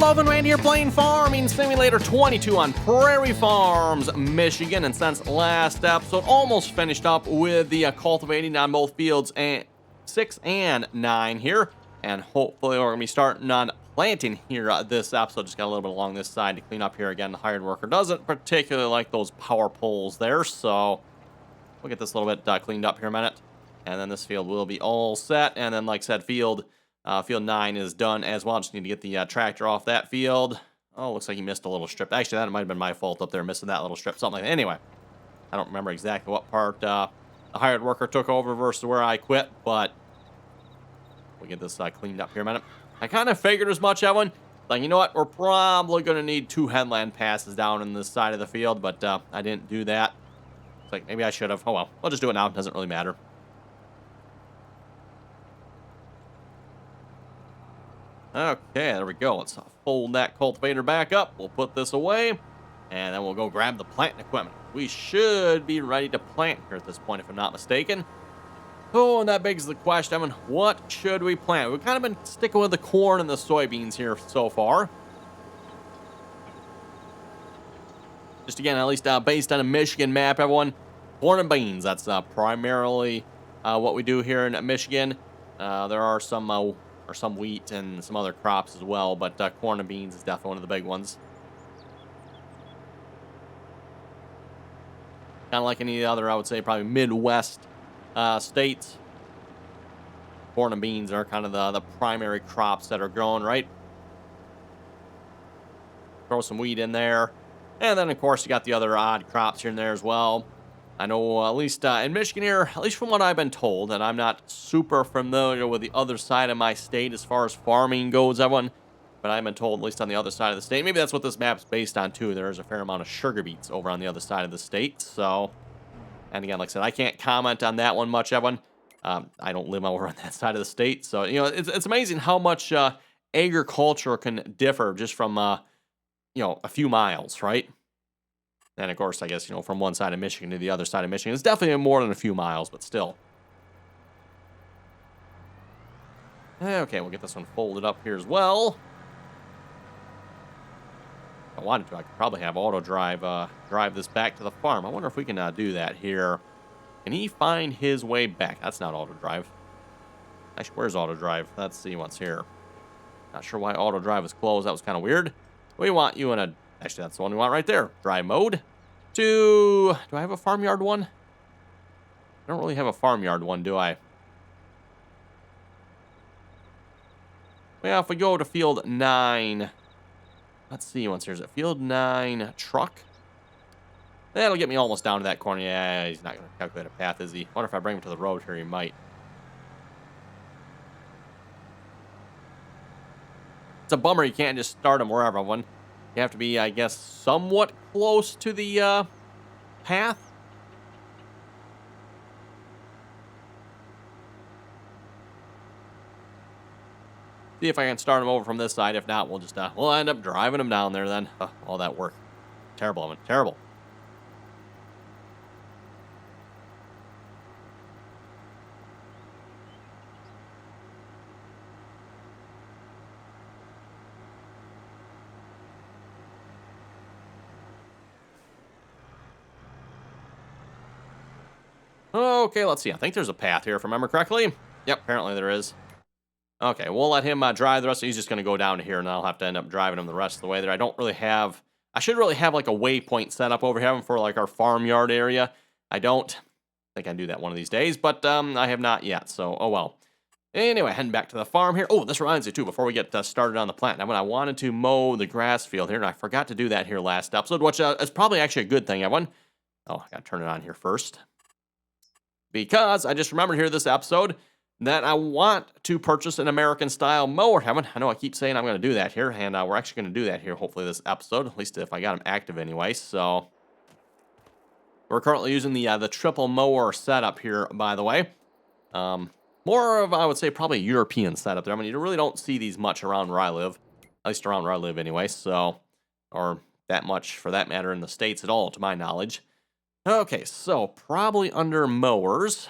Calvin Rand here playing Farming Simulator 22 on Prairie Farms, Michigan. And since last episode, almost finished up with the cultivating on both fields 6 and 9 here. And hopefully we're going to be starting on planting here this episode. Just got a little bit along this side to clean up here again. The hired worker doesn't particularly like those power poles there, so we'll get this a little bit cleaned up here in a minute. And then this field will be all set. And then, like I said, field 9 is done as well. Just need to get the tractor off that field. Oh, looks like he missed a little strip. Actually, that might have been my fault up there, missing that little strip. Something like that. Anyway, I don't remember exactly what part the hired worker took over versus where I quit, but we'll get this cleaned up here in a minute. I kind of figured as much, Evan. Like, you know what? We're probably going to need 2 headland passes down in this side of the field, but I didn't do that. It's like, maybe I should have. Oh, well. I'll just do it now. It doesn't really matter. Okay, there we go. Let's fold that cultivator back up. We'll put this away, and then we'll go grab the planting equipment. We should be ready to plant here at this point, if I'm not mistaken. Oh, and that begs the question, Evan, what should we plant? We've kind of been sticking with the corn and the soybeans here so far. Just again, at least based on a Michigan map, everyone, corn and beans. That's primarily what we do here in Michigan. There are some wheat and some other crops as well, but corn and beans is definitely one of the big ones. Kind of like any other, I would say, probably Midwest states. Corn and beans are kind of the primary crops that are grown, right? Throw some wheat in there. And then, of course, you got the other odd crops here and there as well. I know, at least in Michigan here, at least from what I've been told, and I'm not super familiar with the other side of my state as far as farming goes, everyone, but I've been told, at least on the other side of the state, maybe that's what this map's based on, too. There's a fair amount of sugar beets over on the other side of the state, so, and again, like I said, I can't comment on that one much, everyone. I don't live over on that side of the state, so, you know, it's amazing how much agriculture can differ just from, you know, a few miles, right? And, of course, I guess, you know, from one side of Michigan to the other side of Michigan, it's definitely more than a few miles, but still. Okay, we'll get this one folded up here as well. If I wanted to, I could probably have auto drive drive this back to the farm. I wonder if we can do that here. Can he find his way back? That's not auto drive. Actually, where's auto drive? Let's see what's here. Not sure why auto drive is closed. That was kind of weird. We want you in a... Actually, that's the one we want right there. Drive mode. Do I have a farmyard one? I don't really have a farmyard one, do I? Well, if we go to field 9, let's see once here's it. Field 9 truck. That'll get me almost down to that corner. Yeah, he's not going to calculate a path, is he? I wonder if I bring him to the road here, he might. It's a bummer you can't just start him wherever one. You have to be, I guess, somewhat close to the path. See if I can start him over from this side. If not, we'll just we'll end up driving him down there then. All that work. Terrible, I mean, terrible. Okay, let's see. I think there's a path here, if I remember correctly. Yep, apparently there is. Okay, we'll let him drive the rest. He's just going to go down to here, and I'll have to end up driving him the rest of the way there. I don't really have... I should really have, like, a waypoint set up over here for, like, our farmyard area. I don't think I do that one of these days, but I have not yet, so oh well. Anyway, heading back to the farm here. Oh, this reminds me, too, before we get started on the plant. Now, when I wanted to mow the grass field here, and I forgot to do that here last episode, which is probably actually a good thing, everyone. Oh, I got to turn it on here first. Because I just remembered here this episode that I want to purchase an American-style mower. I know I keep saying I'm going to do that here, and we're actually going to do that here, hopefully, this episode, at least if I got them active anyway. So we're currently using the triple mower setup here, by the way. More of, I would say, probably a European setup there. I mean, you really don't see these much around where I live, at least around where I live anyway, so, or that much, for that matter, in the States at all, to my knowledge. Okay, so probably under mowers.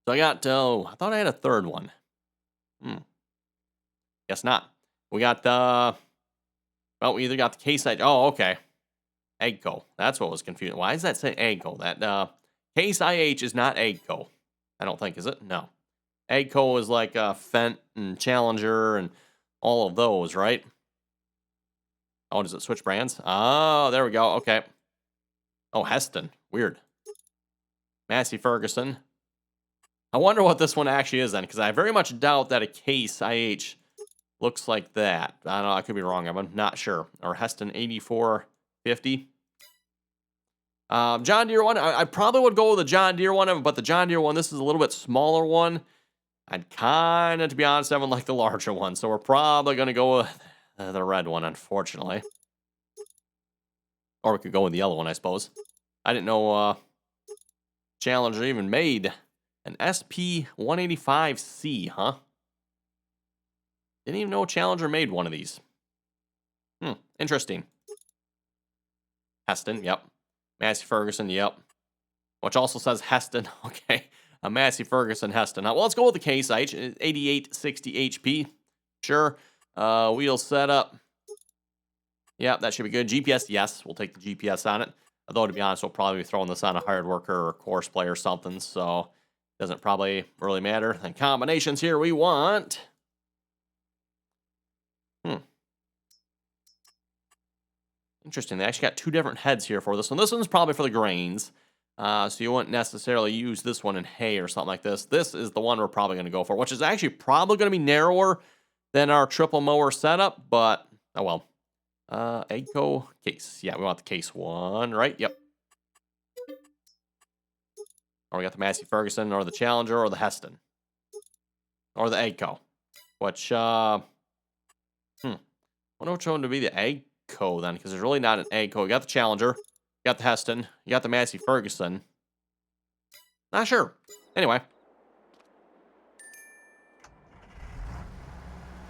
So I got, I thought I had a third one. Guess not. We got the... Well, we either got the Case IH... Oh, okay. Eggco. That's what was confusing. Why does that say Eggco? That Case IH is not Eggco. I don't think, is it? No. Eggco is like Fent and Challenger and all of those, right? Oh, does it switch brands? Oh, there we go. Okay. Oh, Heston. Weird. Massey Ferguson. I wonder what this one actually is then, because I very much doubt that a Case IH looks like that. I don't know. I could be wrong. I'm not sure. Or Heston 8450. John Deere one. I probably would go with the John Deere one, but the John Deere one, this is a little bit smaller one. I'd kind of, to be honest, I would like the larger one. So we're probably going to go with the red one, unfortunately. Or we could go with the yellow one, I suppose. I didn't know Challenger even made an SP185C, huh? Didn't even know Challenger made one of these. Interesting. Heston, yep. Massey Ferguson, yep. Which also says Heston, okay. A Massey Ferguson Heston. Well, let's go with the Case IH, 8860 HP. Sure. Wheel setup. Yeah, that should be good. GPS, yes. We'll take the GPS on it. Although, to be honest, we'll probably be throwing this on a hired worker or course play or something, so doesn't probably really matter. And combinations here we want... Interesting. They actually got two different heads here for this one. This one's probably for the grains. So you wouldn't necessarily use this one in hay or something like this. This is the one we're probably going to go for, which is actually probably going to be narrower than our triple mower setup, but, oh well. Eggco Case. Yeah, we want the Case one, right? Yep. Or we got the Massey Ferguson, or the Challenger, or the Heston. Or the Eggco. Which, wonder which one to be the Eggco then, because there's really not an Eggco. You got the Challenger, you got the Heston, you got the Massey Ferguson. Not sure. Anyway.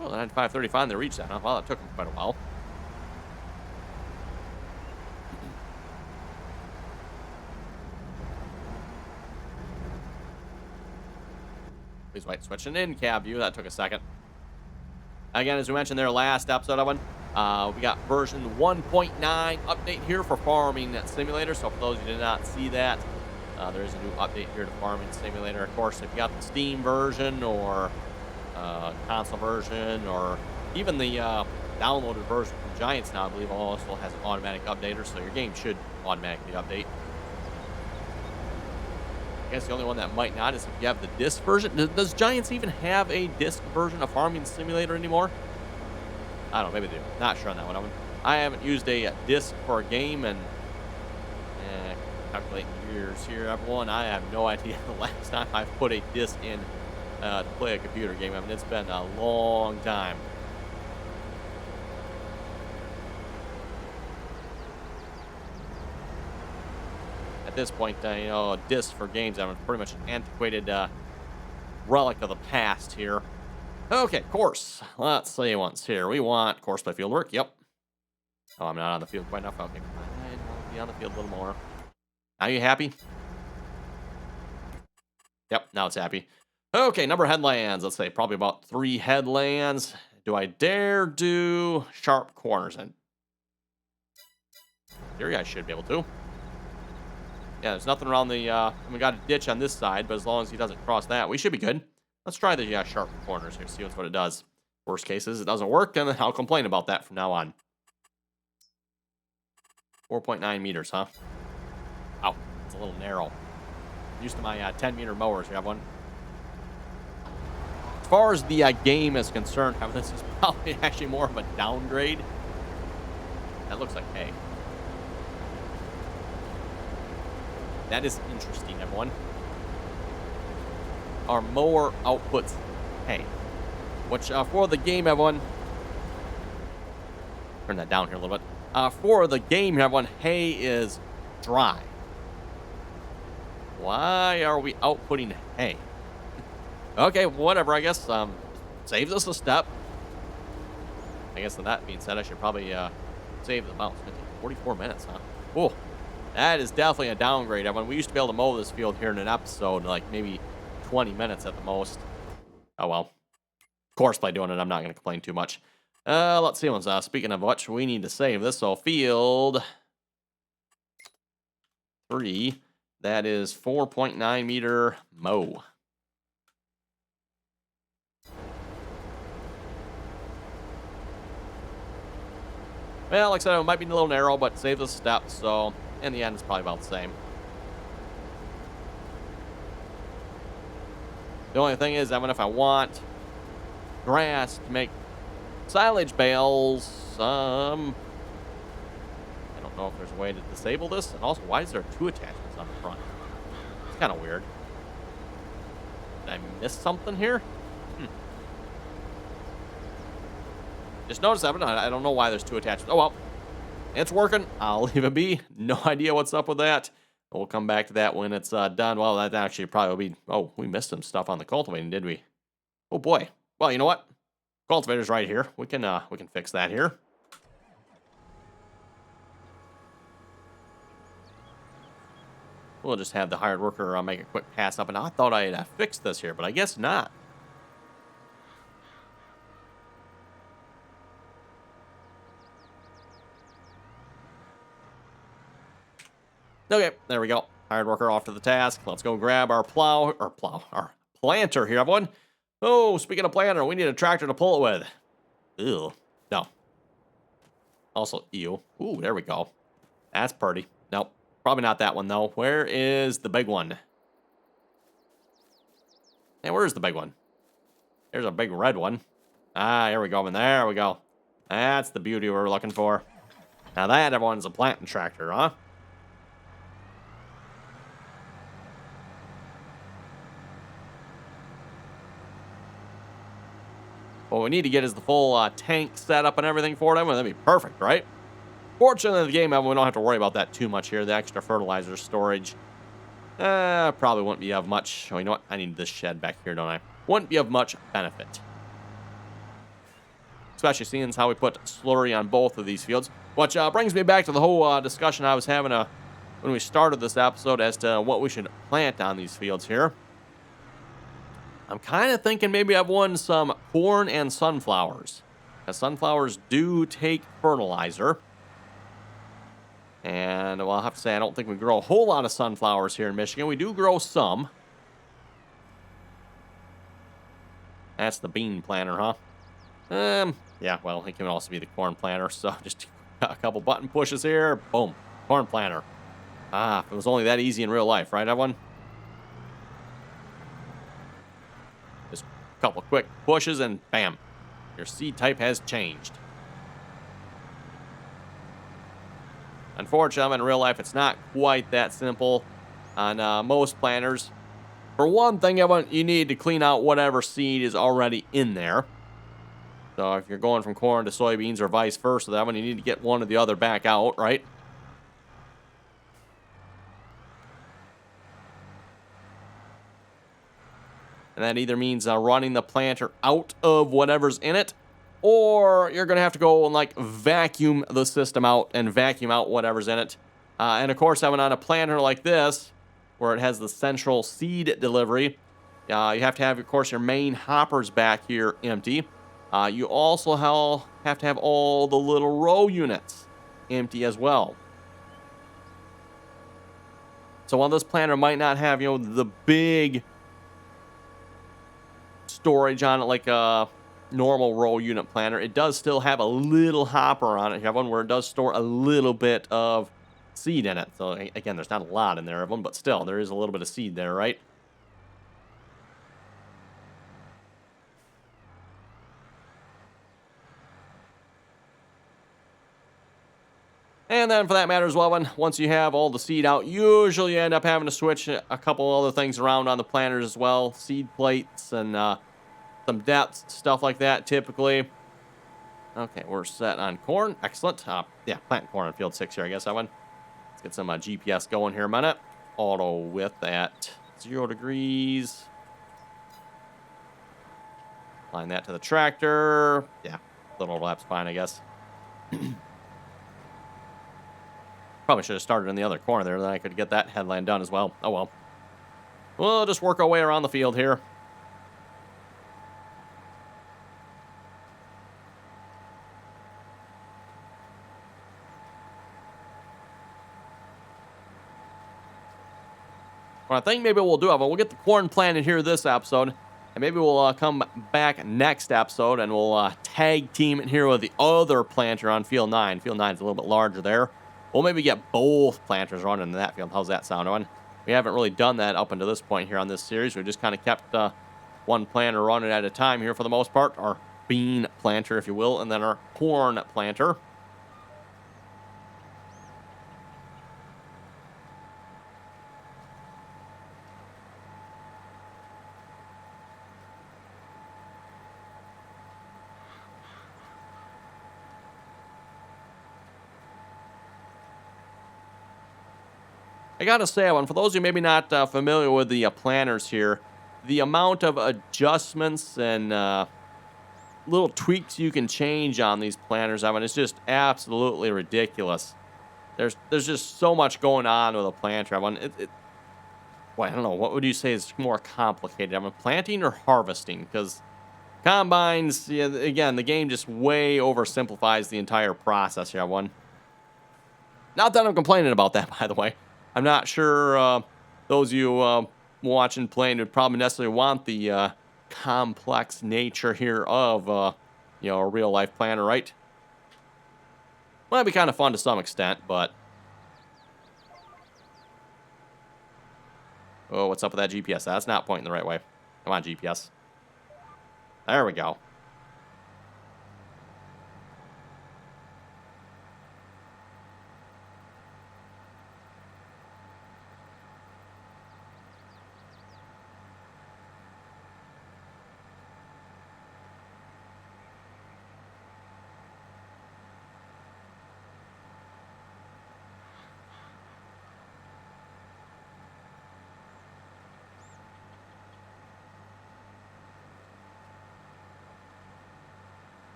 Well, the 9535, they reached that, huh? Well, that took them quite a while. Please wait, switching in cab view. That took a second. Again, as we mentioned there last episode of one, we got version 1.9 update here for Farming Simulator. So for those who did not see that, there is a new update here to Farming Simulator. Of course, if you got the Steam version or console version or even the downloaded version from Giants now, I believe also has an automatic updater, so your game should automatically update. I guess the only one that might not is if you have the disc version. Does Giants even have a disc version of Farming Simulator anymore? I don't know, maybe they do. Not sure on that one. I haven't used a disc for a game and calculating years here, everyone. I have no idea the last time I've put a disc in to play a computer game. I mean, it's been a long time. At this point, you know, discs for games, I'm pretty much an antiquated relic of the past here. Okay, course. Let's see once here. We want course by field work. Yep. Oh, I'm not on the field quite enough. Okay, I want to be on the field a little more. Now you happy? Yep, now it's happy. Okay, number of headlands. Let's say probably about 3 headlands. Do I dare do sharp corners? And in theory, I should be able to. Yeah, there's nothing around the, we got a ditch on this side, but as long as he doesn't cross that, we should be good. Let's try the sharp corners here, see what it does. Worst case is it doesn't work, and then I'll complain about that from now on. 4.9 meters, huh? Wow, it's a little narrow. Used to my 10-meter mowers. We have one. As far as the game is concerned, I mean, this is probably actually more of a downgrade. That looks like hay. That is interesting, everyone. Our mower outputs hay. Which, for the game, everyone... Turn that down here a little bit. For the game, everyone, hay is dry. Why are we outputting hay? Okay, whatever, I guess. Saves us a step. I guess with that being said, I should probably save the mouse. 44 minutes, huh? Cool. That is definitely a downgrade. Everyone, we used to be able to mow this field here in an episode, like maybe 20 minutes at the most. Oh well. course, by doing it, I'm not going to complain too much. Let's see. Speaking of which, we need to save this. So field 3, that is 4.9 meter mow. Well, like I said, it might be a little narrow, but save the step. So in the end, it's probably about the same. The only thing is, even if I want grass to make silage bales, I don't know if there's a way to disable this. And also, why is there 2 attachments on the front? It's kind of weird. Did I miss something here? Just noticed that, but I don't know why there's 2 attachments. Oh, well. It's working. I'll leave it be. No idea what's up with that. We'll come back to that when it's done. Well, that actually probably will be... Oh, we missed some stuff on the cultivating, did we? Oh, boy. Well, you know what? Cultivator's right here. We can fix that here. We'll just have the hired worker make a quick pass up. And I thought I had fixed this here, but I guess not. Okay, there we go. Hired worker off to the task. Let's go grab our our planter here, everyone. Oh, speaking of planter, we need a tractor to pull it with. Ew. No. Also, ew. Ooh, there we go. That's pretty. Nope. Probably not that one, though. Where is the big one? Hey, where's the big one? There's a big red one. Ah, here we go. And there we go. That's the beauty we're looking for. Now that, everyone's a planting tractor, huh? What we need to get is the full tank setup and everything for them, and that'd be perfect, right? Fortunately, in the game, we don't have to worry about that too much here. The extra fertilizer storage probably wouldn't be of much. Oh, you know what? I need this shed back here, don't I? Wouldn't be of much benefit. Especially seeing as how we put slurry on both of these fields. Which brings me back to the whole discussion I was having when we started this episode as to what we should plant on these fields here. I'm kind of thinking maybe I've won some corn and sunflowers. Because sunflowers do take fertilizer. And well, I'll have to say, I don't think we grow a whole lot of sunflowers here in Michigan. We do grow some. That's the bean planter, huh? Yeah, well, it can also be the corn planter. So just a couple button pushes here. Boom. Corn planter. Ah, if it was only that easy in real life, right, everyone? Just a couple quick pushes and bam. Your seed type has changed. Unfortunately, in real life, it's not quite that simple on most planters. For one thing, you need to clean out whatever seed is already in there. So if you're going from corn to soybeans or vice versa, that one you need to get one or the other back out, right? And that either means running the planter out of whatever's in it, or you're going to have to go and like vacuum the system out and vacuum out whatever's in it. And of course, having on a planter like this, where it has the central seed delivery, you have to have, of course, your main hoppers back here empty. You also have to have all the little row units empty as well. So while this planter might not have, the big storage on it like a normal row unit planter, it does still have a little hopper on it. You have one where it does store a little bit of seed in it. So again, there's not a lot in there of them, but still, there is a little bit of seed there, right? And then for that matter as well, once you have all the seed out, usually you end up having to switch a couple other things around on the planters as well. Seed plates and some depths, stuff like that, typically. Okay, we're set on corn. Excellent. Yeah, planting corn on field 6 here, I guess, Let's get some GPS going here a minute. Auto width at 0 degrees. Line that to the tractor. Yeah, little overlap's fine, I guess. Probably should have started in the other corner there, then I could get that headland done as well. Oh well. We'll just work our way around the field here. I think maybe we'll do it, but we'll get the corn planted here this episode, and maybe we'll come back next episode, and we'll tag team it here with the other planter on field 9. Field 9 is a little bit larger there. We'll maybe get both planters running in that field. How's that sound, Owen? We haven't really done that up until this point here on this series. We've just kind of kept one planter running at a time here for the most part. Our bean planter, if you will, and then our corn planter. I gotta say, Evan, for those of you maybe not familiar with the planters here, the amount of adjustments and little tweaks you can change on these planters, Evan, it's just absolutely ridiculous. There's just so much going on with a planter, Evan. Well, I don't know, what would you say is more complicated, Evan, planting or harvesting? Because combines, yeah, again, the game just way oversimplifies the entire process here, Evan. Not that I'm complaining about that, by the way. I'm not sure those of you watching playing would probably necessarily want the complex nature here of you know, a real life planter, right? Might be kind of fun to some extent, but oh, what's up with that GPS? That's not pointing the right way. Come on, GPS. There we go.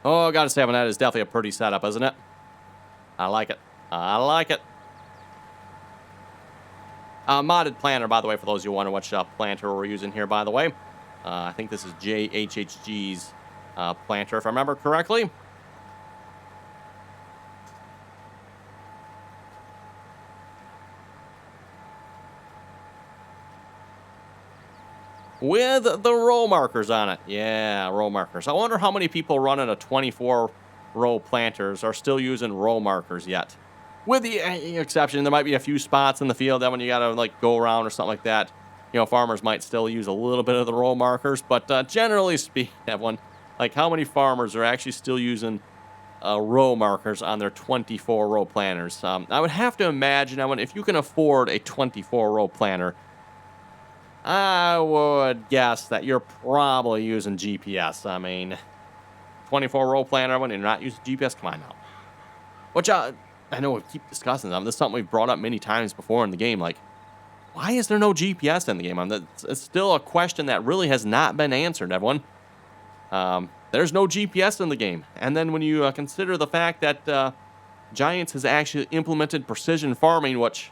Oh, I gotta say, that is definitely a pretty setup, isn't it? I like it. I like it. Modded planter, by the way, for those of you who wonder which planter we're using here, by the way. I think this is JHHG's planter, if I remember correctly. With the row markers on it. Yeah, row markers. I wonder how many people running a 24-row planters are still using row markers yet. With the exception, there might be a few spots in the field that when you gotta like go around or something like that, you know, farmers might still use a little bit of the row markers. But generally speaking, everyone, like how many farmers are actually still using row markers on their 24-row planters? I would have to imagine, if you can afford a 24-row planter, I would guess that you're probably using GPS. I mean, 24-row planter when you're not using GPS? Come on now. Which I know we keep discussing them. This is something we've brought up many times before in the game. Like, why is there no GPS in the game? It's still a question that really has not been answered, everyone. There's no GPS in the game. And then when you consider the fact that Giants has actually implemented precision farming, which,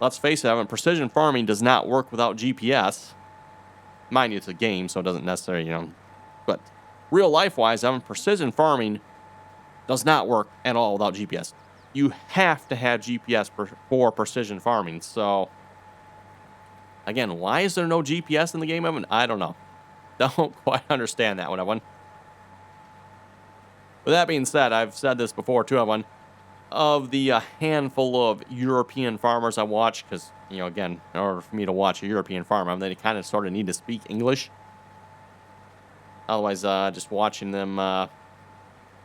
let's face it, precision farming does not work without GPS. Mind you, it's a game, so it doesn't necessarily, you know. But real life-wise, precision farming does not work at all without GPS. You have to have GPS for precision farming. So, again, why is there no GPS in the game, Evan? I don't know. Don't quite understand that one, Evan. With that being said, I've said this before too, Evan. Of the handful of European farmers I watch, because, you know, again, in order for me to watch a European farmer, they kind of sort of need to speak English. Otherwise, just watching them,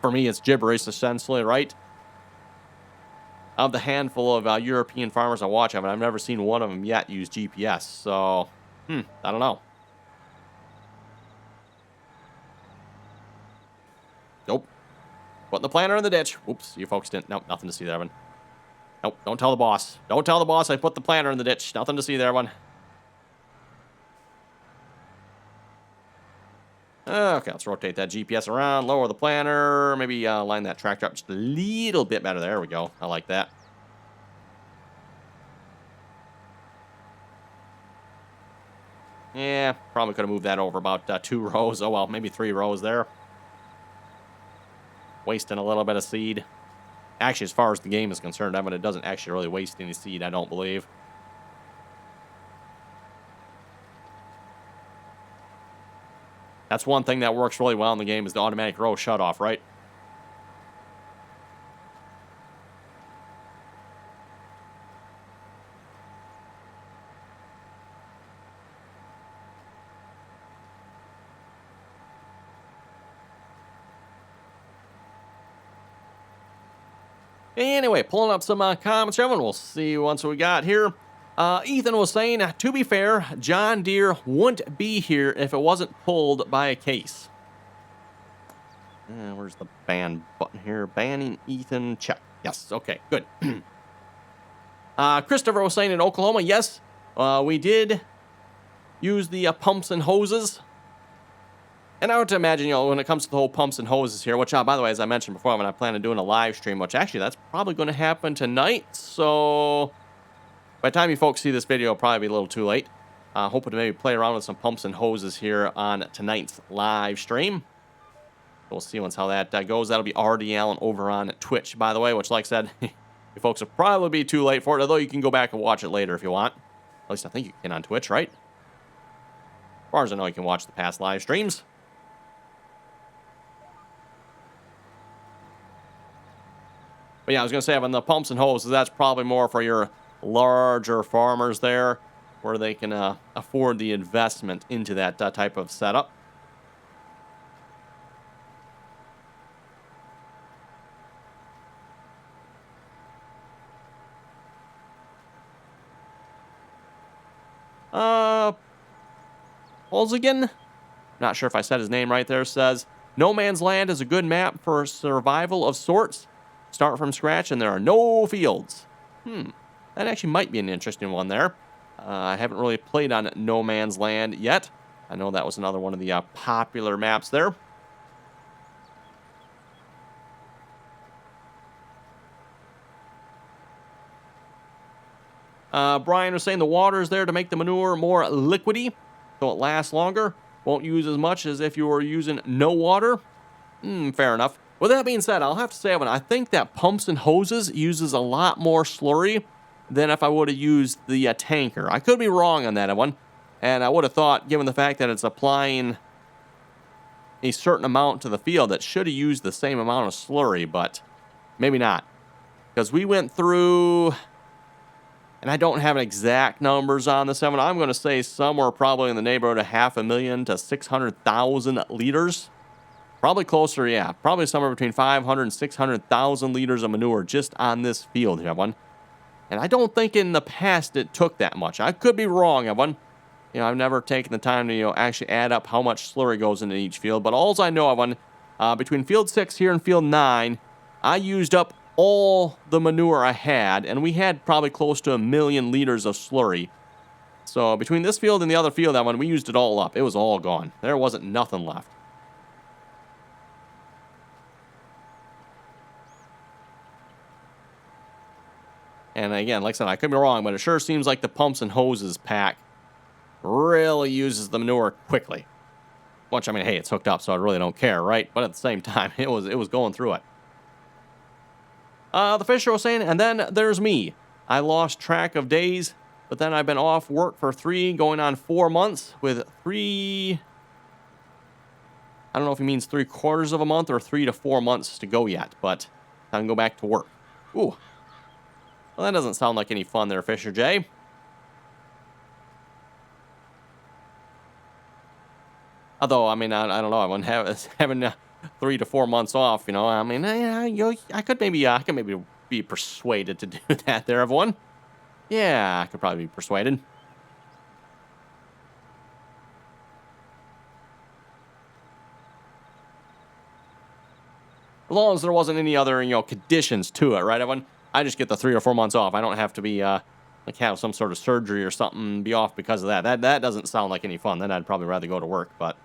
for me, it's gibberish, essentially, right? Of the handful of European farmers I watch, I've never seen one of them yet use GPS, so, I don't know. Nope. Putting the planter in the ditch. Oops, you folks didn't. Nope, nothing to see there, Evan. Nope, don't tell the boss. Don't tell the boss I put the planter in the ditch. Nothing to see there, Evan. Okay, let's rotate that GPS around, lower the planter, maybe line that tractor up just a little bit better. There we go. I like that. Yeah, probably could have moved that over about 2 rows. Oh, well, maybe 3 rows there. wasting a little bit of seed. Actually, as far as the game is concerned, Evan, it doesn't actually really waste any seed, I don't believe. That's one thing that works really well in the game is the automatic row shutoff, right? Anyway, pulling up some comments, everyone. We'll see once we got here. Ethan was saying, to be fair, John Deere wouldn't be here if it wasn't pulled by a case. Where's the ban button here? Banning Ethan, check. Yes, okay, good. Christopher was saying in Oklahoma, yes, we did use the pumps and hoses. And I would imagine, when it comes to the whole pumps and hoses here, which, by the way, as I mentioned before, when I plan on doing a live stream, which actually that's probably going to happen tonight. So by the time you folks see this video, it'll probably be a little too late. Hoping to maybe play around with some pumps and hoses here on tonight's live stream. We'll see once how that goes. That'll be RDAllen over on Twitch, by the way, which, like I said, you folks will probably be too late for it, although you can go back and watch it later if you want. At least I think you can on Twitch, right? As far as I know, you can watch the past live streams. But yeah, I was going to say, on the pumps and hoses, that's probably more for your larger farmers there, where they can afford the investment into that type of setup. Holzigan, not sure if I said his name right there, says, No Man's Land is a good map for survival of sorts. Start from scratch and there are no fields. That actually might be an interesting one there. I haven't really played on No Man's Land yet. I know that was another one of the popular maps there. Brian was saying the water is there to make the manure more liquidy, so it lasts longer. Won't use as much as if you were using no water. Fair enough. With that being said, I'll have to say, I think that pumps and hoses uses a lot more slurry than if I would have used the tanker. I could be wrong on that one, and I would have thought, given the fact that it's applying a certain amount to the field, that should have used the same amount of slurry, but maybe not. Because we went through, and I don't have exact numbers on this one, I'm going to say somewhere probably in the neighborhood of 500,000 to 600,000 liters. Probably closer, yeah. Probably somewhere between 500 and 600,000 liters of manure just on this field, everyone. And I don't think in the past it took that much. I could be wrong, everyone. I've never taken the time to, actually add up how much slurry goes into each field. But all I know, everyone, between field 6 here and field 9, I used up all the manure I had. And we had probably close to 1 million liters of slurry. So between this field and the other field, we used it all up. It was all gone. There wasn't nothing left. And again, like I said, I could be wrong, but it sure seems like the pumps and hoses pack really uses the manure quickly. Which, hey, it's hooked up, so I really don't care, right? But at the same time, it was going through it. The Fisher was saying, and then there's me. I lost track of days, but then I've been off work for 3, going on 4 months, with 3... I don't know if he means 3/4 of a month or 3 to 4 months to go yet, but time to go back to work. Ooh. Well, that doesn't sound like any fun there, Fisher J. Although, I don't know. I wouldn't have having 3 to 4 months off. I could maybe be persuaded to do that there, everyone. Yeah, I could probably be persuaded. As long as there wasn't any other, conditions to it, right, everyone? I just get the 3 or 4 months off. I don't have to be, have some sort of surgery or something, be off because of that. That doesn't sound like any fun. Then I'd probably rather go to work, but...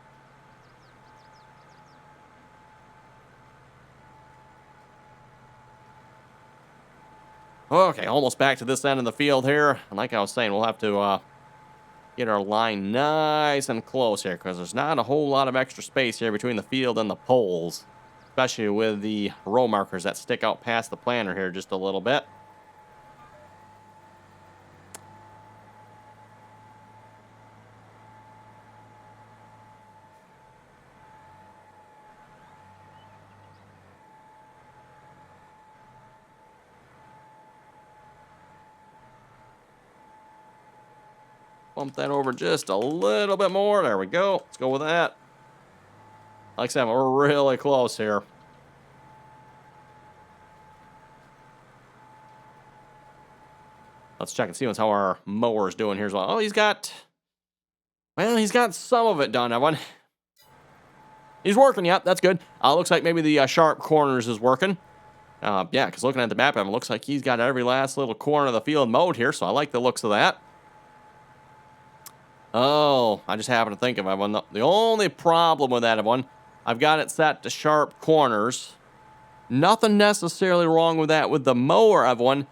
Okay, almost back to this end of the field here. And like I was saying, we'll have to get our line nice and close here, because there's not a whole lot of extra space here between the field and the poles. especially with the row markers that stick out past the planter here just a little bit. Bump that over just a little bit more. There we go. Let's go with that. Like I said, we're really close here. Let's check and see how our mower is doing here as well. Oh, he's got some of it done, everyone. He's working, yep, that's good. Looks like maybe the sharp corners is working. Yeah, because looking at the map, it looks like he's got every last little corner of the field mowed here, so I like the looks of that. Oh, I just happened to think of everyone. The only problem with that, everyone, I've got it set to sharp corners. Nothing necessarily wrong with that with the mower, everyone.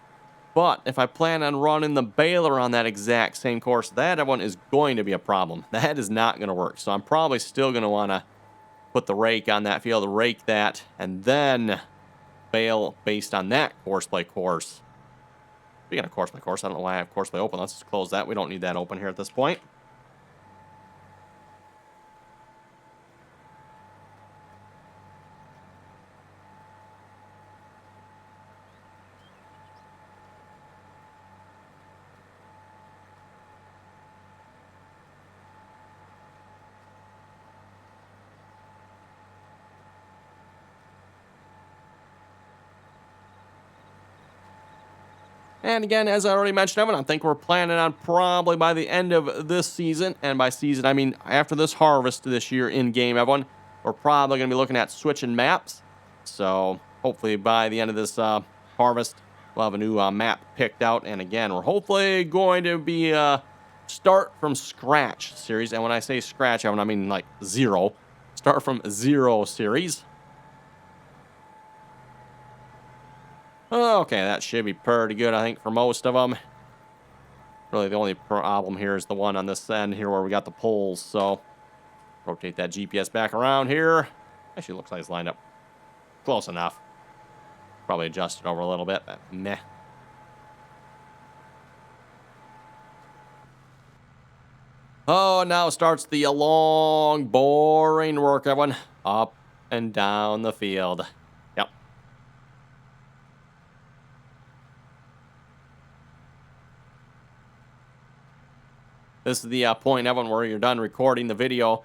But if I plan on running the baler on that exact same course, that, everyone, is going to be a problem. That is not going to work. So I'm probably still going to want to put the rake on that field, rake that, and then bale based on that course by course. Speaking of course by course, I don't know why I have course by open. Let's just close that. We don't need that open here at this point. And again, as I already mentioned, Evan, I think we're planning on probably by the end of this season, and by season, I mean after this harvest this year in-game, everyone, we're probably going to be looking at switching maps. So hopefully by the end of this harvest, we'll have a new map picked out. And again, we're hopefully going to be start from scratch series. And when I say scratch, Evan, I mean like zero. Start from zero series. Okay, that should be pretty good, I think, for most of them. Really, the only problem here is the one on this end here where we got the poles. So, rotate that GPS back around here. Actually, looks like it's lined up close enough. Probably adjust it over a little bit, but meh. Oh, now starts the long, boring work, everyone. Up and down the field. Yep. This is the point, everyone, where you're done recording the video.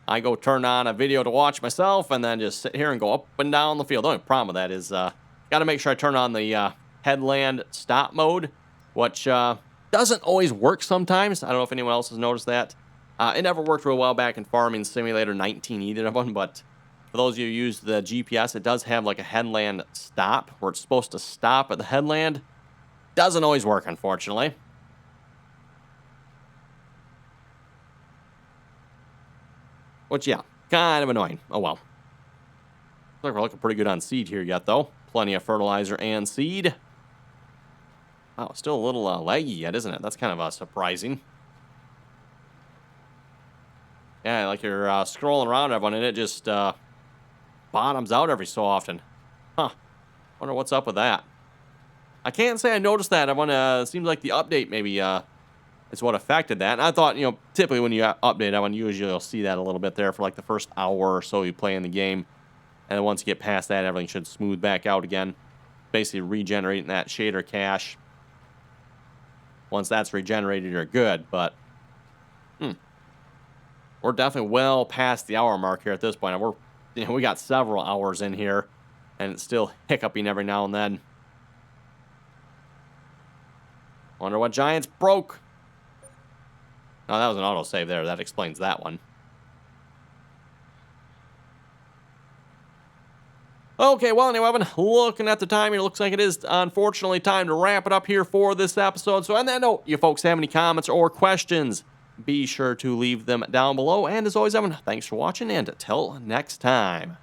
I go turn on a video to watch myself and then just sit here and go up and down the field. The only problem with that is got to make sure I turn on the headland stop mode, which doesn't always work sometimes. I don't know if anyone else has noticed that. It never worked real well back in Farming Simulator 19 either, everyone, but for those of you who use the GPS, it does have like a headland stop where it's supposed to stop at the headland. Doesn't always work, unfortunately. Which, yeah, kind of annoying. Oh, well. Looks like we're looking pretty good on seed here yet, though. Plenty of fertilizer and seed. Wow, still a little laggy yet, isn't it? That's kind of surprising. Yeah, like you're scrolling around everyone, and it just bottoms out every so often. Huh. Wonder what's up with that. I can't say I noticed that. It seems like the update maybe is what affected that. And I thought, typically when you update, usually you'll see that a little bit there for like the first hour or so you play in the game. And then once you get past that, everything should smooth back out again. Basically regenerating that shader cache. Once that's regenerated, you're good. But, we're definitely well past the hour mark here at this point. We got several hours in here, and it's still hiccuping every now and then. Wonder what Giants broke. Oh, that was an autosave there. That explains that one. Okay, well, anyway, Evan, looking at the time here, looks like it is, unfortunately, time to wrap it up here for this episode. So on that note, you folks have any comments or questions, be sure to leave them down below. And as always, Evan, thanks for watching, and till next time.